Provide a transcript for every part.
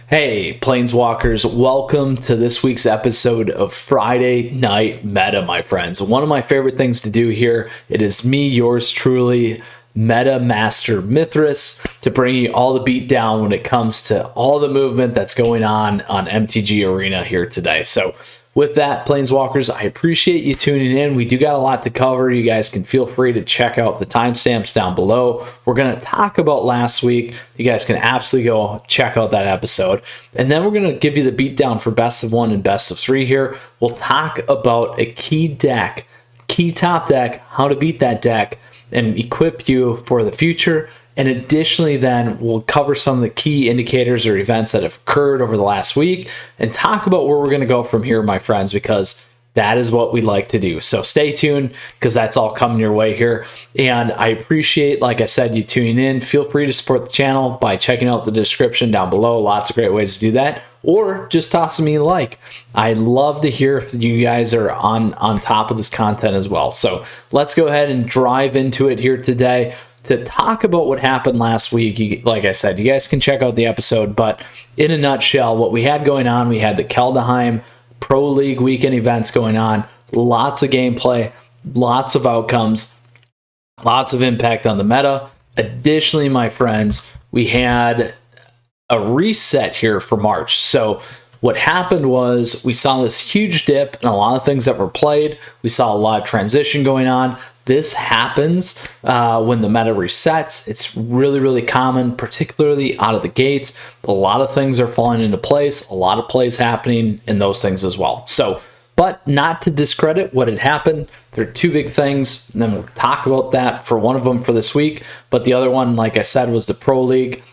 Hey, Planeswalkers, welcome to this week's episode of Friday Night Meta, my friends. One of my favorite things to do here, it is me, yours truly, Meta Master Mythras, to bring you all the beat down when it comes to all the movement that's going on MTG Arena here today. So with that, Planeswalkers, I appreciate you tuning in. We do got a lot to cover. You guys can feel free to check out the timestamps down below. We're going to talk about last week. You guys can absolutely go check out that episode. And then we're going to give you the beatdown for best of one and best of three here. We'll talk about a key deck, key top deck, how to beat that deck, and equip you for the future. And additionally, then we'll cover some of the key indicators or events that have occurred over the last week and talk about where we're going to go from here, my friends, because that is what we like to do. So stay tuned because that's all coming your way here. And I appreciate, like I said, you tuning in. Feel free to support the channel by checking out the description down below. Lots of great ways to do that. Or just tossing me a like. I'd love to hear if you guys are on top of this content as well. So let's go ahead and drive into it here today. To talk about what happened last week, like I said, you guys can check out the episode, but in a nutshell, what we had going on, we had the Kaldheim Pro League weekend events going on, lots of gameplay, lots of outcomes, lots of impact on the meta. Additionally, my friends, we had a reset here for March. So what happened was we saw this huge dip in a lot of things that were played. We saw a lot of transition going on. This happens when the meta resets. It's really, really common, particularly out of the gate. A lot of things are falling into place, a lot of plays happening in those things as well. So, but not to discredit what had happened. There are two big things, and then we'll talk about that for one of them for this week. But the other one, like I said, was the Pro League.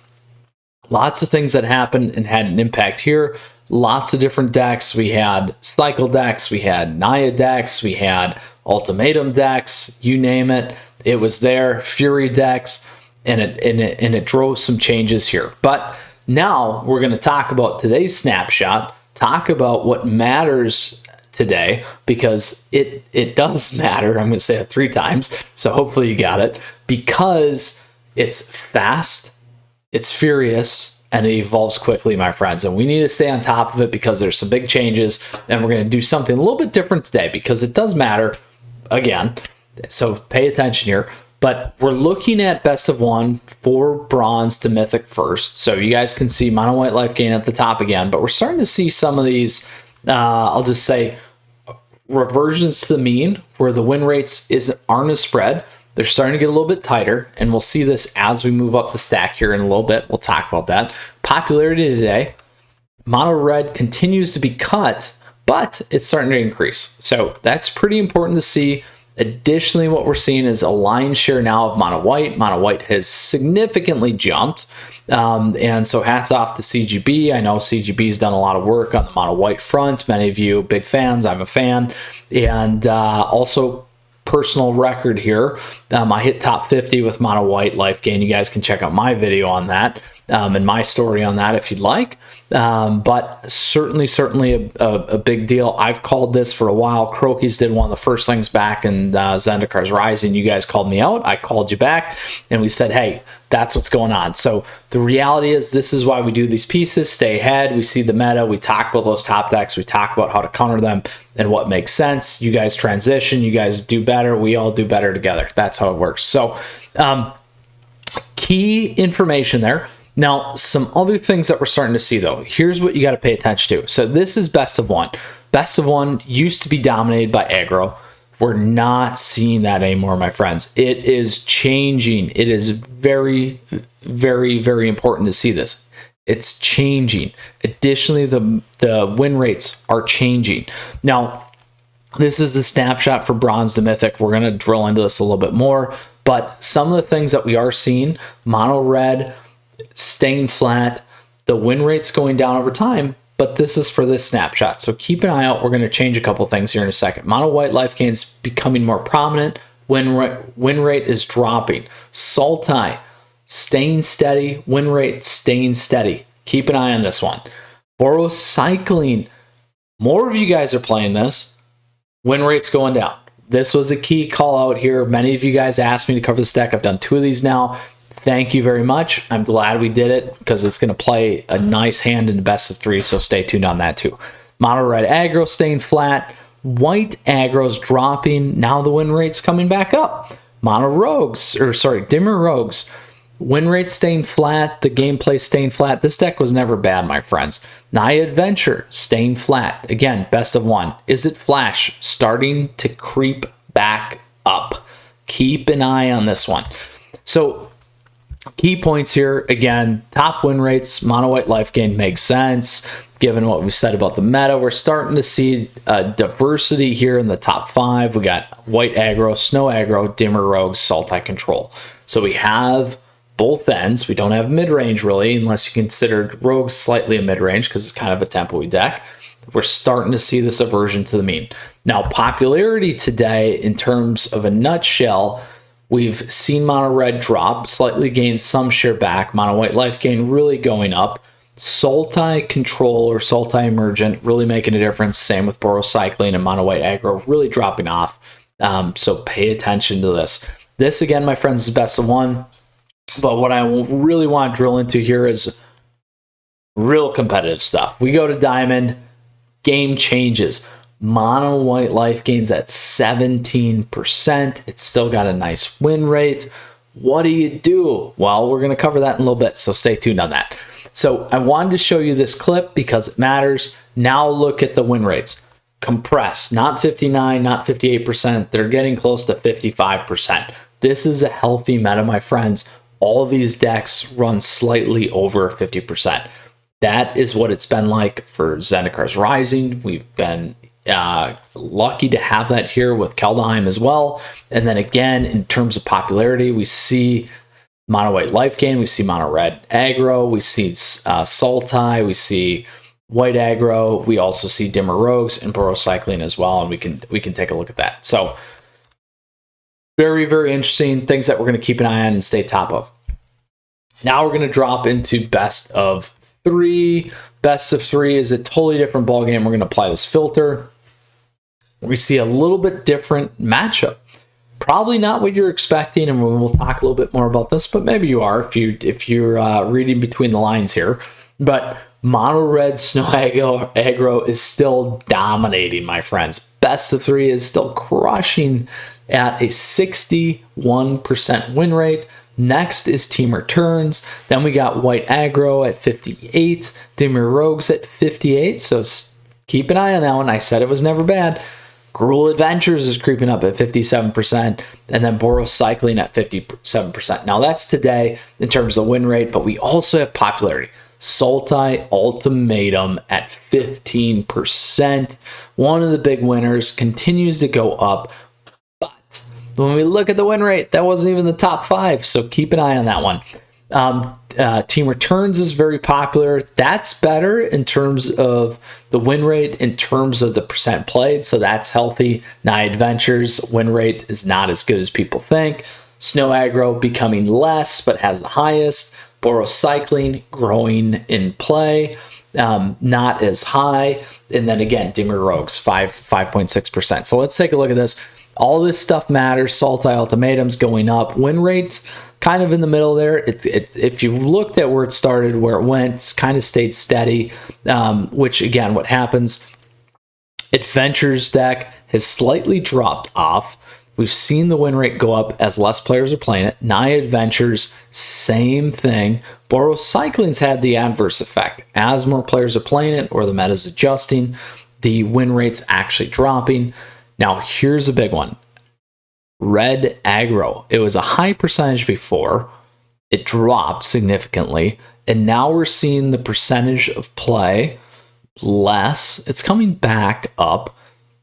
Lots of things that happened and had an impact here. Lots of different decks. We had cycle decks, we had Naya decks, we had ultimatum decks, you name it. It was there. Fury decks, and it drove some changes here. But now we're going to talk about today's snapshot, talk about what matters today, because it does matter. I'm going to say it 3 times, so hopefully you got it, because it's fast, it's furious, and it evolves quickly, my friends. And we need to stay on top of it because there's some big changes, and we're going to do something a little bit different today because it does matter again. So pay attention here. But we're looking at best of one for bronze to mythic first. So you guys can see Mono White Lifegain at the top again, but we're starting to see some of these, I'll just say, reversions to the mean where the win rates aren't as spread. They're starting to get a little bit tighter, and we'll see this as we move up the stack here in a little bit. We'll talk about that. Popularity today, mono red continues to be cut, but it's starting to increase. So that's pretty important to see. Additionally, what we're seeing is a lion's share now of mono white. Mono white has significantly jumped. And so hats off to CGB. I know CGB's done a lot of work on the mono white front. Many of you big fans. I'm a fan. And also, personal record here, I hit top 50 with Mono White Lifegain. You guys can check out my video on that and my story on that if you'd like. But certainly a big deal. I've called this for a while. Crokies did one of the first things back in Zendikar's Rising. You guys called me out. I called you back, and we said, hey, that's what's going on. So the reality is this is why we do these pieces. Stay ahead. We see the meta. We talk about those top decks. We talk about how to counter them and what makes sense. You guys transition. You guys do better. We all do better together. That's how it works. So key information there. Now, some other things that we're starting to see, though. Here's what you got to pay attention to. So this is best of one. Best of one used to be dominated by aggro. We're not seeing that anymore, my friends. It is changing. It is very, very, very important to see this. It's changing. Additionally, the win rates are changing. Now, this is the snapshot for bronze to mythic. We're going to drill into this a little bit more. But some of the things that we are seeing, mono red, staying flat, the win rate's going down over time, but this is for this snapshot. So keep an eye out. We're going to change a couple things here in a second. Mono White Lifegain's becoming more prominent. Win rate is dropping. Sultai, staying steady. Win rate staying steady. Keep an eye on this one. Boros Cycling. More of you guys are playing this. Win rate's going down. This was a key call out here. Many of you guys asked me to cover this deck. I've done 2 of these now. Thank you very much. I'm glad we did it because it's going to play a nice hand in the best of 3, so stay tuned on that too. Mono red aggro staying flat. White aggro's dropping. Now the win rate's coming back up. Dimmer rogues. Win rate staying flat, the gameplay staying flat. This deck was never bad, my friends. Naya Adventure staying flat. Again, best of 1. Is it Flash starting to creep back up? Keep an eye on this one. So key points here, again, top win rates, Mono White Lifegain makes sense. Given what we said about the meta, we're starting to see diversity here in the top 5. We got white aggro, snow aggro, dimmer rogues, Sultai control. So we have both ends. We don't have mid-range really, unless you consider rogues slightly a mid-range because it's kind of a tempo-y deck. We're starting to see this aversion to the mean. Now, popularity today, in terms of a nutshell, we've seen mono red drop, slightly gain some share back. Mono white Lifegain really going up. Sultai control or Sultai emergent really making a difference. Same with Borocycling and mono white aggro really dropping off. So pay attention to this. This again, my friends, is best of 1. But what I really want to drill into here is real competitive stuff. We go to Diamond, game changes. Mono White Lifegain's at 17%. It's still got a nice win rate. What do you do? Well, we're going to cover that in a little bit, so stay tuned on that. So I wanted to show you this clip because it matters. Now look at the win rates. Compress, not 59, not 58%. They're getting close to 55%. This is a healthy meta, my friends. All of these decks run slightly over 50%. That is what it's been like for Zendikar's Rising. We've been lucky to have that here with Kaldheim as well. And then again, in terms of popularity, we see Mono White Lifegain, we see Mono Red Aggro, we see Sultai, we see White Aggro, we also see Dimmer Rogues and Borocycling as well, and we can take a look at that. So very, very interesting things that we're going to keep an eye on and stay top of. Now we're going to drop into best of 3. Best of 3 is a totally different ballgame. We're going to apply this filter. We see a little bit different matchup. Probably not what you're expecting, and we'll talk a little bit more about this, but maybe you are if you're reading between the lines here. But mono red snow aggro is still dominating, my friends. Best of 3 is still crushing at a 61% win rate. Next is Team Returns. Then we got White Aggro at 58, Dimmer Rogues at 58. So keep an eye on that one. I said it was never bad. Gruul Adventures is creeping up at 57%, and then Borocycling at 57%. Now that's today in terms of win rate, but we also have popularity. Sultai Ultimatum at 15%. One of the big winners, continues to go up. When we look at the win rate, that wasn't even the top 5, so keep an eye on that one. Team Returns is very popular. That's better in terms of the win rate, in terms of the percent played, so that's healthy. Naya Adventures win rate is not as good as people think. Snow Aggro becoming less, but has the highest. Borocycling growing in play, not as high. And then again, Dimmer Rogues, 5.6%. So let's take a look at this. All this stuff matters. Sultai Ultimatum's going up. Win rates kind of in the middle there. If you looked at where it started, where it went, it's kind of stayed steady, which again, what happens, Adventures deck has slightly dropped off. We've seen the win rate go up as less players are playing it. Naya Adventures, same thing. Borocycling's had the adverse effect. As more players are playing it or the meta's adjusting, the win rate's actually dropping. Now, here's a big one. Red Aggro. It was a high percentage before. It dropped significantly. And now we're seeing the percentage of play less. It's coming back up.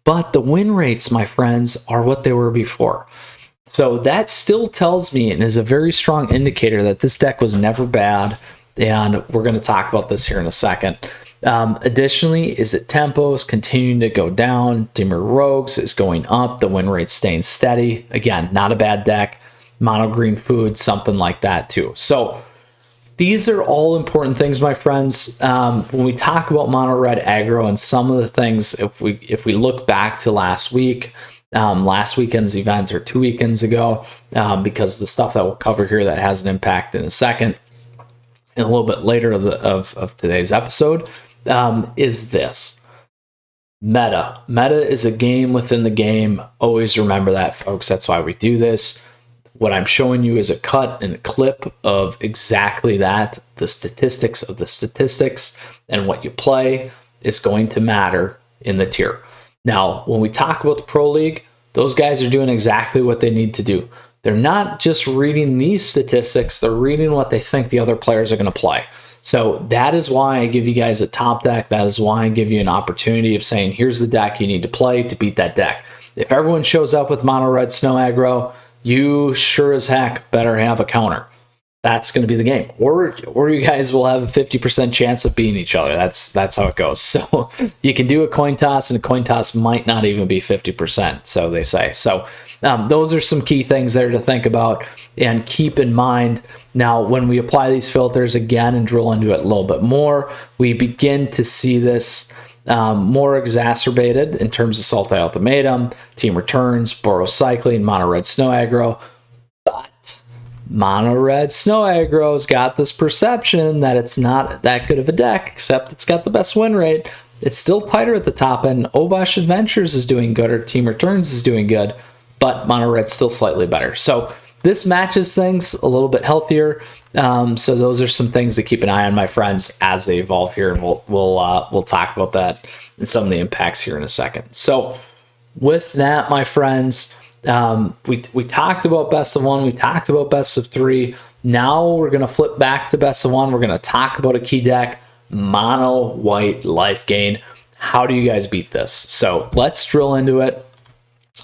But the win rates, my friends, are what they were before. So that still tells me and is a very strong indicator that this deck was never bad. And we're going to talk about this here in a second. Additionally, is it tempos continuing to go down? Dimmer Rogues is going up. The win rate staying steady. Again, not a bad deck. Mono green food, something like that too. So these are all important things, my friends. When we talk about mono red aggro and some of the things, if we look back to last week, last weekend's event or 2 weekends ago, because the stuff that we'll cover here that has an impact in a second and a little bit later of today's episode, is this. Meta. Meta is a game within the game. Always remember that, folks. That's why we do this. What I'm showing you is a cut and a clip of exactly that. The statistics of the statistics, and what you play is going to matter in the tier. Now, when we talk about the Pro League, those guys are doing exactly what they need to do. They're not just reading these statistics, they're reading what they think the other players are going to play. So that is why I give you guys a top deck. That is why I give you an opportunity of saying, here's the deck you need to play to beat that deck. If everyone shows up with mono red snow aggro, you sure as heck better have a counter. That's going to be the game. Or you guys will have a 50% chance of beating each other. That's how it goes. So you can do a coin toss, and a coin toss might not even be 50%, so they say. So those are some key things there to think about and keep in mind. Now, when we apply these filters again and drill into it a little bit more, we begin to see this more exacerbated in terms of Sultai Ultimatum, Team Returns, Boro Cycling, Mono Red Snow Aggro. But Mono Red Snow Aggro's got this perception that it's not that good of a deck, except it's got the best win rate. It's still tighter at the top end. Obosh Adventures is doing good, or Team Returns is doing good, but Mono Red's still slightly better. So this matches things a little bit healthier. So those are some things to keep an eye on, my friends, as they evolve here, and we'll talk about that and some of the impacts here in a second. So with that, my friends, we talked about best of one, we talked about best of three. Now we're gonna flip back to best of one. We're gonna talk about a key deck, Mono White Lifegain. How do you guys beat this? So let's drill into it.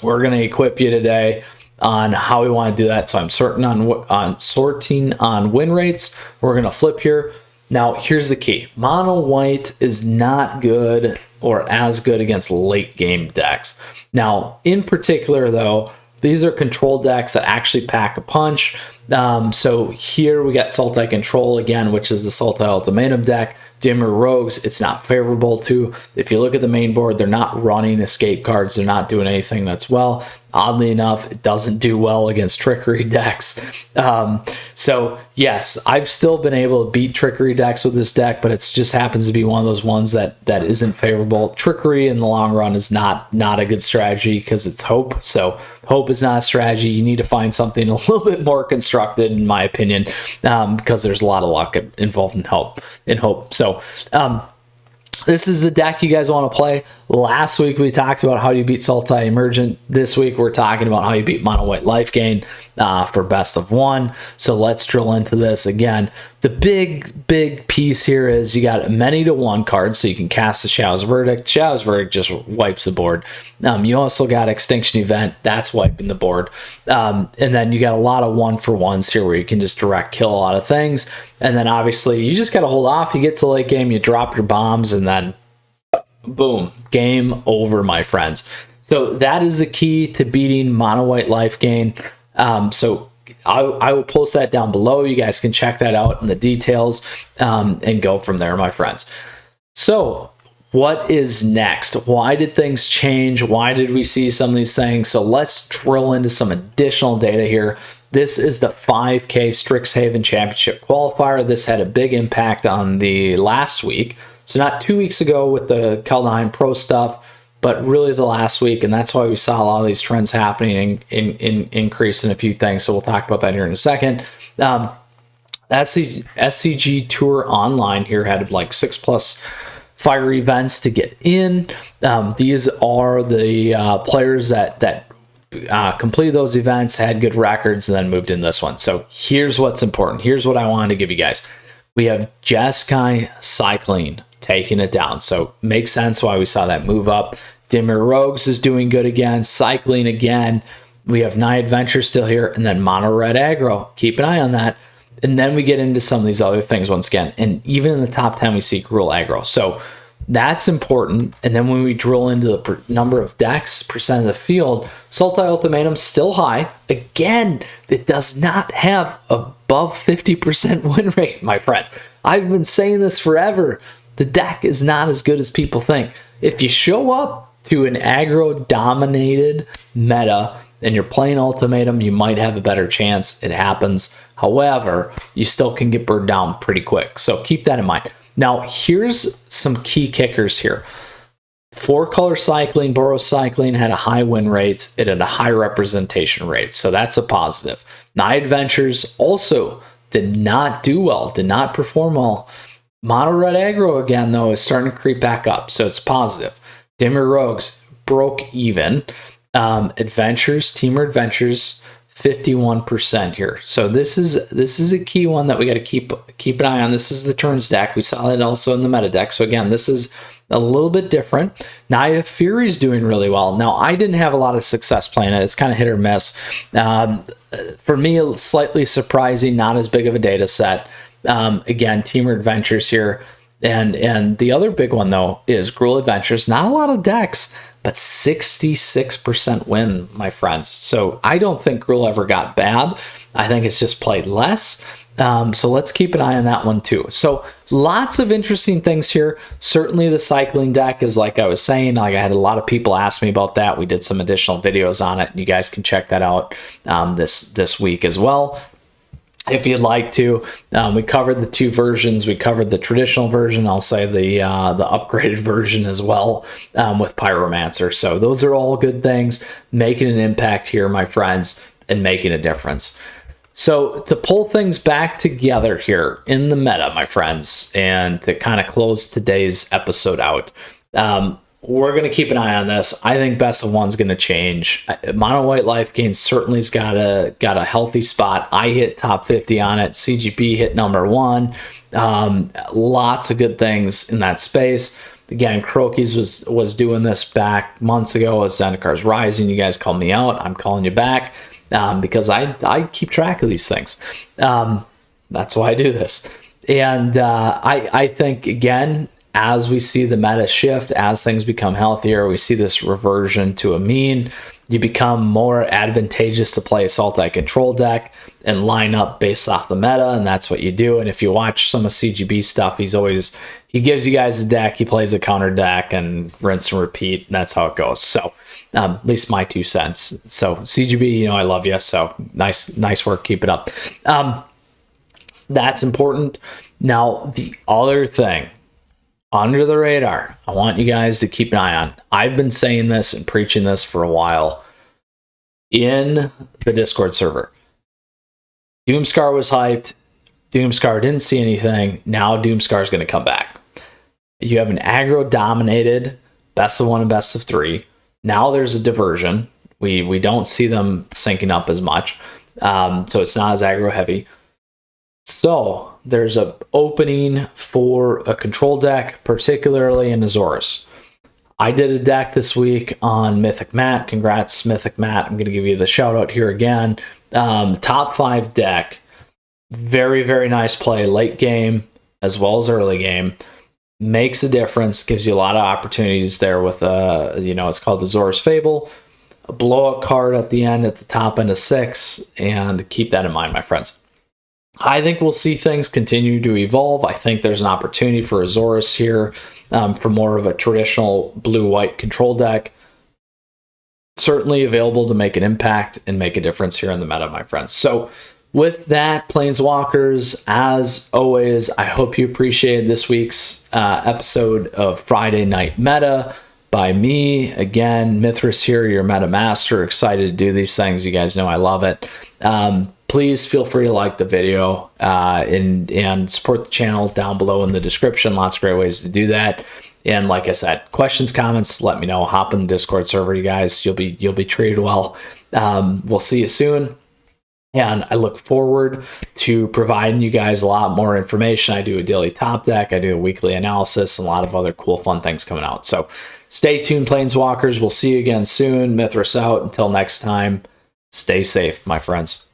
We're gonna equip you today on how we want to do that. So I'm sorting on win rates. We're going to flip here. Now, here's the key. Mono White is not good or as good against late game decks. Now, in particular, though, these are control decks that actually pack a punch. So here we got Sultai Control again, which is the Sultai Ultimatum deck. Dimmer Rogues, it's not favorable to. If you look at the main board, they're not running escape cards. They're not doing anything that's well. Oddly enough, it doesn't do well against Trickery decks. So yes, I've still been able to beat Trickery decks with this deck, but it just happens to be one of those ones that isn't favorable. Trickery in the long run is not a good strategy because it's hope. So hope is not a strategy. You need to find something a little bit more constructed, in my opinion, because there's a lot of luck involved in hope. So this is the deck you guys want to play. Last week we talked about how you beat Sultai Emergent. This week we're talking about how you beat Mono White Lifegain for best of one. So let's drill into this again. The big piece here is you got a many to one card, so you can cast the Shadow's Verdict. Shadow's Verdict just wipes the board. You also got Extinction Event, that's wiping the board. And then you got a lot of 1-for-1s here where you can just direct kill a lot of things. And then obviously you just got to hold off. You get to late game, you drop your bombs, and then boom, game over, my friends. So that is the key to beating Mono White Lifegain. So I will post that down below. You guys can check that out in the details and go from there, my friends. So what is next? Why did things change? Why did we see some of these things? So let's drill into some additional data here. This is the 5K Strixhaven Championship qualifier. This had a big impact on the last week. So not 2 weeks ago with the Kaldheim Pro stuff, but really the last week, and that's why we saw a lot of these trends happening in increase in a few things. So we'll talk about that here in a second. SCG Tour Online here had like 6+ fire events to get in. These are the players that completed those events, had good records, and then moved in this one. So here's what's important. Here's what I wanted to give you guys. We have Jeskai Cycling taking it down. So makes sense why we saw that move up. Dimmer Rogues is doing good again. Cycling again. We have Night Adventure still here. And then Mono Red Aggro. Keep an eye on that. And then we get into some of these other things once again. And even in the top 10, we see Gruul Aggro. So that's important. And then when we drill into the number of decks, percent of the field, Sultai Ultimatum still high. Again, it does not have above 50% win rate, my friends. I've been saying this forever. The deck is not as good as people think. If you show up to an aggro dominated meta and you're playing Ultimatum, you might have a better chance. It happens. However, you still can get burned down pretty quick. So keep that in mind. Now, here's some key kickers here. 4-color cycling, Boros cycling had a high win rate. It had a high representation rate. So that's a positive. Night Adventures also did not do well, did not perform well. Mono red aggro again, though, is starting to creep back up. So it's positive. Dimmer Rogues broke even. Teamer Adventures, 51% here. So this is a key one that we got to keep an eye on. This is the turns deck. We saw it also in the meta deck. So again, this is a little bit different. Now you have Fury's doing really well. Now I didn't have a lot of success playing it. It's kind of hit or miss. For me, it's slightly surprising, not as big of a data set. Again, Teamer Adventures here. And the other big one though is Gruul Adventures. Not a lot of decks, but 66% win, my friends. So I don't think Gruul ever got bad. I think it's just played less. So let's keep an eye on that one too. So lots of interesting things here. Certainly the cycling deck is, like I was saying, like I had a lot of people ask me about that. We did some additional videos on it. You guys can check that out this week as well, if you'd like to. We covered the two versions. We covered the traditional version. I'll say the upgraded version as well, with Pyromancer. So those are all good things, making an impact here, my friends, and making a difference. So to pull things back together here in the meta, my friends, and to kind of close today's episode out, we're going to keep an eye on this. I think best of one's going to change. Mono White Lifegain certainly's got a healthy spot. I hit top 50 on it. CGP hit number 1. Lots of good things in that space. Again, Crokies was doing this back months ago as Zendikar's Rising. You guys called me out. I'm calling you back. Because I keep track of these things. That's why I do this. And I think, again, as we see the meta shift, as things become healthier, we see this reversion to a mean, you become more advantageous to play a Sultai control deck and line up based off the meta, and that's what you do. And if you watch some of CGB stuff, he gives you guys a deck, he plays a counter deck, and rinse and repeat, and that's how it goes. So at least my 2 cents. So CGB, I love you. So nice work. Keep it up. That's important. Now, the other thing, under the radar, I want you guys to keep an eye on. I've been saying this and preaching this for a while in the Discord server. Doomscar was hyped. Doomscar didn't see anything. Now Doomscar is going to come back. You have an aggro dominated best of 1 and best of 3. Now there's a diversion. We don't see them syncing up as much. So it's not as aggro heavy. So there's an opening for a control deck, particularly in Azorius. I did a deck this week on Mythic Matt. Congrats, Mythic Matt. I'm going to give you the shout out here again. Top 5 deck. Very, very nice play late game as well as early game. Makes a difference. Gives you a lot of opportunities there with, it's called the Azorius Fable. A blowout card at the end, at the top end of 6. And keep that in mind, my friends. I think we'll see things continue to evolve. I think there's an opportunity for Azorius here for more of a traditional blue-white control deck. Certainly available to make an impact and make a difference here in the meta, my friends. So with that, Planeswalkers, as always, I hope you appreciated this week's episode of Friday Night Meta by me. Again, Mythras here, your meta master. Excited to do these things. You guys know I love it. Please feel free to like the video and support the channel down below in the description. Lots of great ways to do that. And like I said, questions, comments, let me know. Hop in the Discord server, you guys. You'll be treated well. We'll see you soon. And I look forward to providing you guys a lot more information. I do a daily top deck. I do a weekly analysis and a lot of other cool, fun things coming out. So stay tuned, Planeswalkers. We'll see you again soon. Mythras out. Until next time, stay safe, my friends.